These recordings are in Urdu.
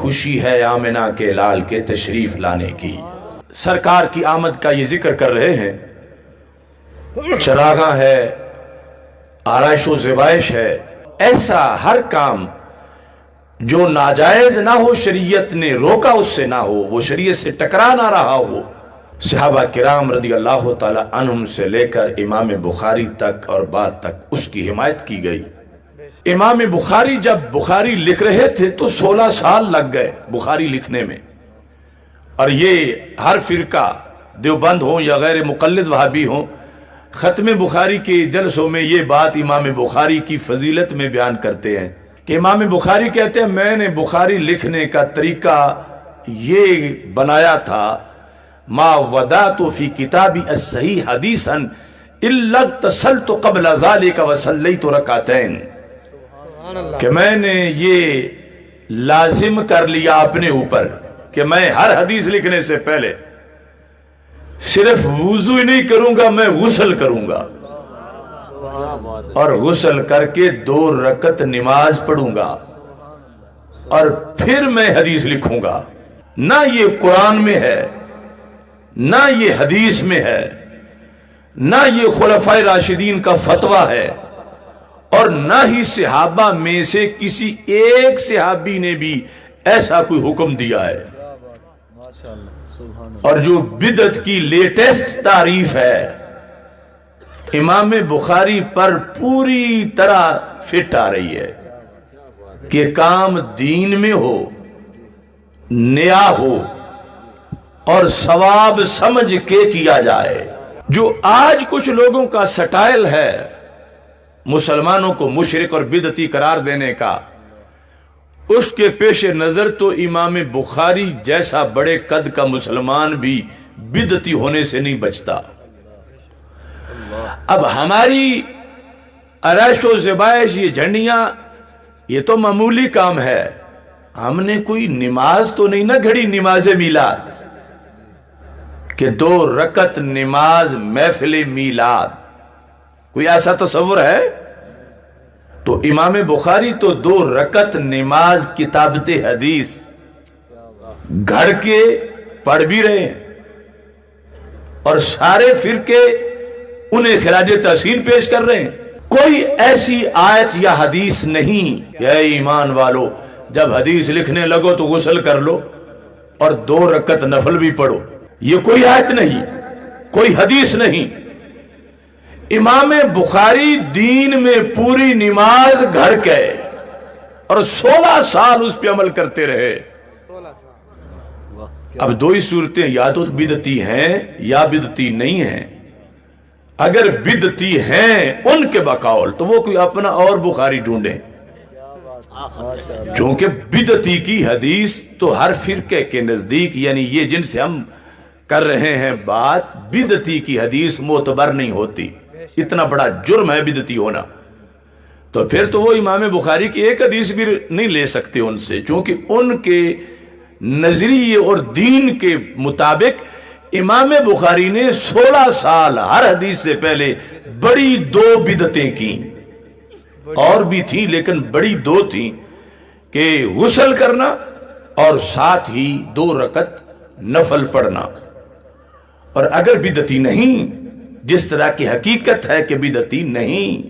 خوشی ہے آمنہ کے لال کے تشریف لانے کی۔ سرکار کی آمد کا یہ ذکر کر رہے ہیں، چراغاں ہے، آرائش و زیبائش ہے، ایسا ہر کام جو ناجائز نہ ہو، شریعت نے روکا اس سے نہ ہو، وہ شریعت سے ٹکرا نہ رہا ہو۔ صحابہ کرام رضی اللہ تعالی عنہم سے لے کر امام بخاری تک اور بعد تک اس کی حمایت کی گئی۔ امام بخاری جب بخاری لکھ رہے تھے تو 16 سال لگ گئے بخاری لکھنے میں، اور یہ ہر فرقہ دیوبند ہوں یا غیر مقلد وہابی ہوں، ختم بخاری کے جلسوں میں یہ بات امام بخاری کی فضیلت میں بیان کرتے ہیں کہ امام بخاری کہتے ہیں میں نے بخاری لکھنے کا طریقہ یہ بنایا تھا، ما ودعت فی کتابی الصحیح حدیثا الا اغتسلت قبل ذلك وصلیت رکعتین، کہ میں نے یہ لازم کر لیا اپنے اوپر کہ میں ہر حدیث لکھنے سے پہلے صرف وضو ہی نہیں کروں گا، میں غسل کروں گا، اور غسل کر کے 2 رکعت نماز پڑھوں گا، اور پھر میں حدیث لکھوں گا۔ نہ یہ قرآن میں ہے، نہ یہ حدیث میں ہے، نہ یہ خلفائے راشدین کا فتویٰ ہے، اور نہ ہی صحابہ میں سے کسی ایک صحابی نے بھی ایسا کوئی حکم دیا ہے۔ اور جو بدعت کی لیٹسٹ تعریف ہے، امام بخاری پر پوری طرح فٹ آ رہی ہے کہ کام دین میں ہو، نیا ہو، اور ثواب سمجھ کے کیا جائے۔ جو آج کچھ لوگوں کا سٹائل ہے مسلمانوں کو مشرک اور بدعتی قرار دینے کا، اس کے پیش نظر تو امام بخاری جیسا بڑے قد کا مسلمان بھی بدعتی ہونے سے نہیں بچتا۔ اب ہماری آرائش و زیبائش، یہ جھنڈیاں، یہ تو معمولی کام ہے، ہم نے کوئی نماز تو نہیں نہ گھڑی، نماز میلاد کہ 2 رکعت نماز محفل میلاد، کوئی ایسا تصور ہے؟ تو امام بخاری تو 2 رکعت نماز کتابت حدیث گھڑ کے پڑھ بھی رہے ہیں، اور سارے فرقے انہیں خراج تحسین پیش کر رہے ہیں۔ کوئی ایسی آیت یا حدیث نہیں کہ اے ایمان والو جب حدیث لکھنے لگو تو غسل کر لو اور 2 رکعت نفل بھی پڑھو، یہ کوئی آیت نہیں، کوئی حدیث نہیں۔ امام بخاری دین میں پوری نماز گھڑ کے اور 16 سال اس پہ عمل کرتے رہے۔ اب 2 ہی صورتیں، یا تو بدعتی ہیں یا بدعتی نہیں ہیں۔ اگر بدعتی ہیں ان کے بقول تو وہ کوئی اپنا اور بخاری ڈھونڈیں، چونکہ بدعتی کی حدیث تو ہر فرقے کے نزدیک، یعنی یہ جن سے ہم کر رہے ہیں بات، بدعتی کی حدیث معتبر نہیں ہوتی۔ اتنا بڑا جرم ہے بدعتی ہونا، تو پھر تو وہ امام بخاری کی ایک حدیث بھی نہیں لے سکتے ان سے، چونکہ ان کے نظریے اور دین کے مطابق امام بخاری نے 16 سال ہر حدیث سے پہلے بڑی 2 بدعتیں کی، اور بھی تھیں لیکن بڑی 2 تھیں، کہ غسل کرنا اور ساتھ ہی 2 رکعت نفل پڑھنا۔ اور اگر بدعتی نہیں، جس طرح کی حقیقت ہے کہ بدعتی نہیں،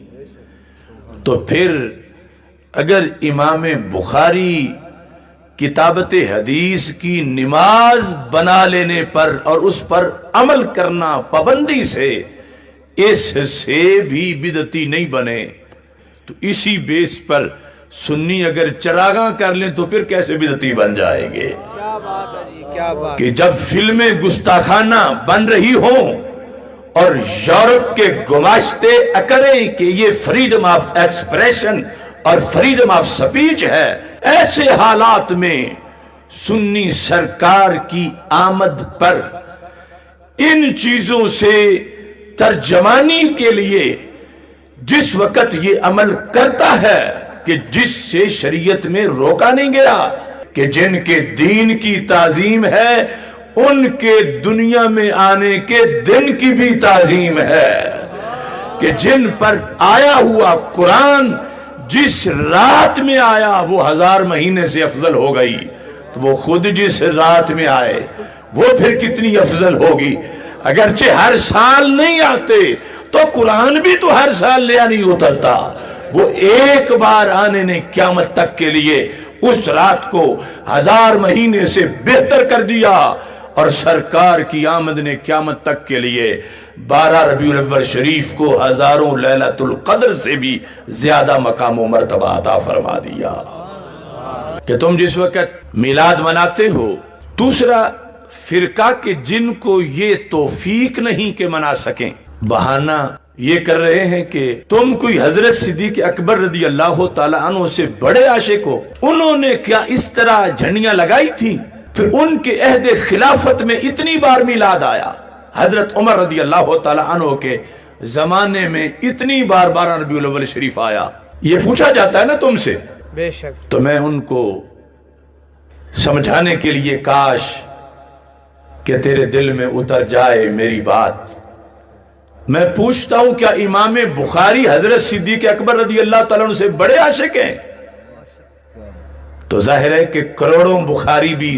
تو پھر اگر امام بخاری کتابت حدیث کی نماز بنا لینے پر اور اس پر عمل کرنا پابندی سے اس سے بھی بدعتی نہیں بنے، تو اسی بیس پر سنی اگر چراغاں کر لیں تو پھر کیسے بدعتی بن جائیں گے؟ کہ جب فلمیں گستاخانہ بن رہی ہوں اور یورپ کے گماشتے اکڑیں کہ یہ فریڈم آف ایکسپریشن اور فریڈم آف سپیچ ہے، ایسے حالات میں سنی سرکار کی آمد پر ان چیزوں سے ترجمانی کے لیے جس وقت یہ عمل کرتا ہے کہ جس سے شریعت میں روکا نہیں گیا، کہ جن کے دین کی تعظیم ہے ان کے دنیا میں آنے کے دن کی بھی تعظیم ہے، کہ جن پر آیا ہوا قرآن جس رات میں آیا وہ 1000 مہینے سے افضل ہو گئی، تو وہ خود جس رات میں آئے وہ پھر کتنی افضل ہوگی۔ اگرچہ ہر سال نہیں آتے تو قرآن بھی تو ہر سال لیا نہیں اترتا، وہ ایک بار آنے نے قیامت تک کے لیے اس رات کو 1000 مہینے سے بہتر کر دیا، اور سرکار کی آمد نے قیامت تک کے لیے 12 ربیع الاول شریف کو ہزاروں لیلۃ القدر سے بھی زیادہ مقام و مرتبہ عطا فرما دیا کہ تم جس وقت میلاد مناتے ہو۔ دوسرا فرقہ کہ جن کو یہ توفیق نہیں کہ منا سکیں، بہانہ یہ کر رہے ہیں کہ تم کوئی حضرت صدیق اکبر رضی اللہ تعالیٰ عنہ سے بڑے عاشق ہو، انہوں نے کیا اس طرح جھنڈیاں لگائی تھی؟ پھر ان کے عہد خلافت میں اتنی بار میلاد آیا، حضرت عمر رضی اللہ تعالیٰ عنہ کے زمانے میں اتنی بار 12 ربیع الاول شریف آیا۔ یہ پوچھا جاتا ہے نا تم سے، بے شک، تو میں ان کو سمجھانے کے لیے کاش کہ تیرے دل میں اتر جائے میری بات، میں پوچھتا ہوں کیا امام بخاری حضرت صدیق اکبر رضی اللہ تعالیٰ عنہ سے بڑے عاشق ہیں؟ تو ظاہر ہے کہ کروڑوں بخاری بھی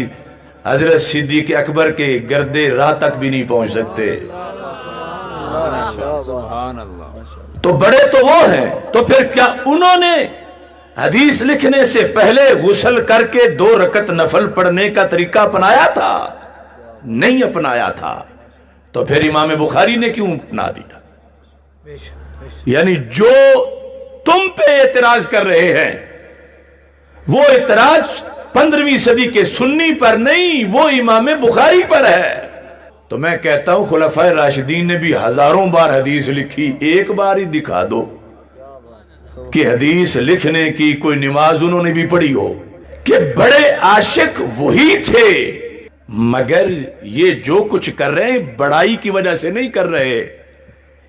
حضرت صدیق اکبر کے گردے راہ تک بھی نہیں پہنچ سکتے، تو بڑے تو وہ ہیں۔ تو پھر کیا انہوں نے حدیث لکھنے سے پہلے غسل کر کے 2 رکعت نفل پڑھنے کا طریقہ اپنایا تھا؟ نہیں اپنایا تھا، تو پھر امام بخاری نے کیوں اپنا دیا؟ بے شک، یعنی جو تم پہ اعتراض کر رہے ہیں وہ اعتراض 15ویں صدی کے سنی پر نہیں، وہ امام بخاری پر ہے۔ تو میں کہتا ہوں خلفائے راشدین نے بھی ہزاروں بار حدیث لکھی، ایک بار ہی دکھا دو کہ حدیث لکھنے کی کوئی نماز انہوں نے بھی پڑھی ہو، کہ بڑے عاشق وہی تھے، مگر یہ جو کچھ کر رہے ہیں بڑائی کی وجہ سے نہیں کر رہے،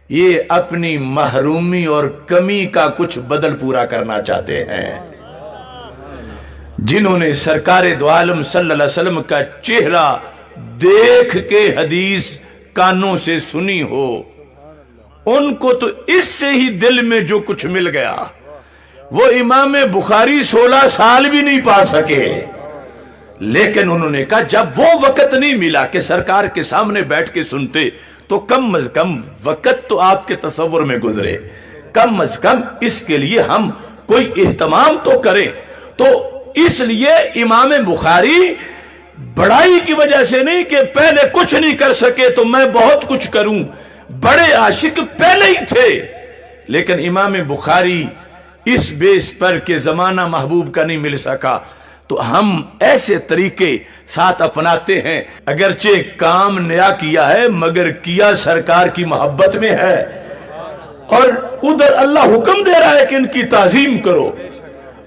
یہ اپنی محرومی اور کمی کا کچھ بدل پورا کرنا چاہتے ہیں۔ جنہوں نے سرکار دو عالم صلی اللہ علیہ وسلم کا چہرہ دیکھ کے حدیث کانوں سے سنی ہو، ان کو تو اس سے ہی دل میں جو کچھ مل گیا، وہ امام بخاری 16 سال بھی نہیں پا سکے، لیکن انہوں نے کہا جب وہ وقت نہیں ملا کہ سرکار کے سامنے بیٹھ کے سنتے تو کم از کم وقت تو آپ کے تصور میں گزرے، کم از کم اس کے لیے ہم کوئی اہتمام تو کریں۔ تو اس لیے امام بخاری بڑائی کی وجہ سے نہیں کہ پہلے کچھ نہیں کر سکے تو میں بہت کچھ کروں، بڑے عاشق پہلے ہی تھے، لیکن امام بخاری اس بیس پر کہ زمانہ محبوب کا نہیں مل سکا تو ہم ایسے طریقے ساتھ اپناتے ہیں، اگرچہ کام نیا کیا ہے مگر کیا سرکار کی محبت میں ہے، اور ادھر اللہ حکم دے رہا ہے کہ ان کی تعظیم کرو،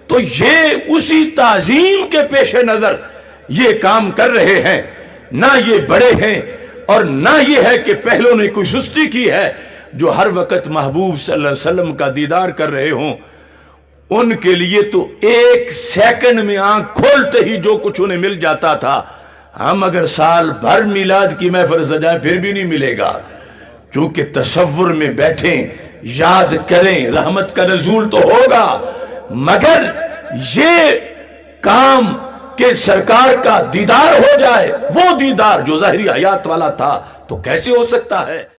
تو یہ اسی تعظیم کے پیش نظر یہ کام کر رہے ہیں، نہ یہ بڑے ہیں اور نہ یہ ہے کہ پہلوں نے کوئی سستی کی ہے۔ جو ہر وقت محبوب صلی اللہ علیہ وسلم کا دیدار کر رہے ہوں ان کے لیے تو 1 سیکنڈ میں آنکھ کھولتے ہی جو کچھ انہیں مل جاتا تھا، ہم اگر سال بھر میلاد کی محفل سجائیں پھر بھی نہیں ملے گا، چونکہ تصور میں بیٹھیں یاد کریں رحمت کا نزول تو ہوگا، مگر یہ کام کہ سرکار کا دیدار ہو جائے، وہ دیدار جو ظاہری حیات والا تھا تو کیسے ہو سکتا ہے؟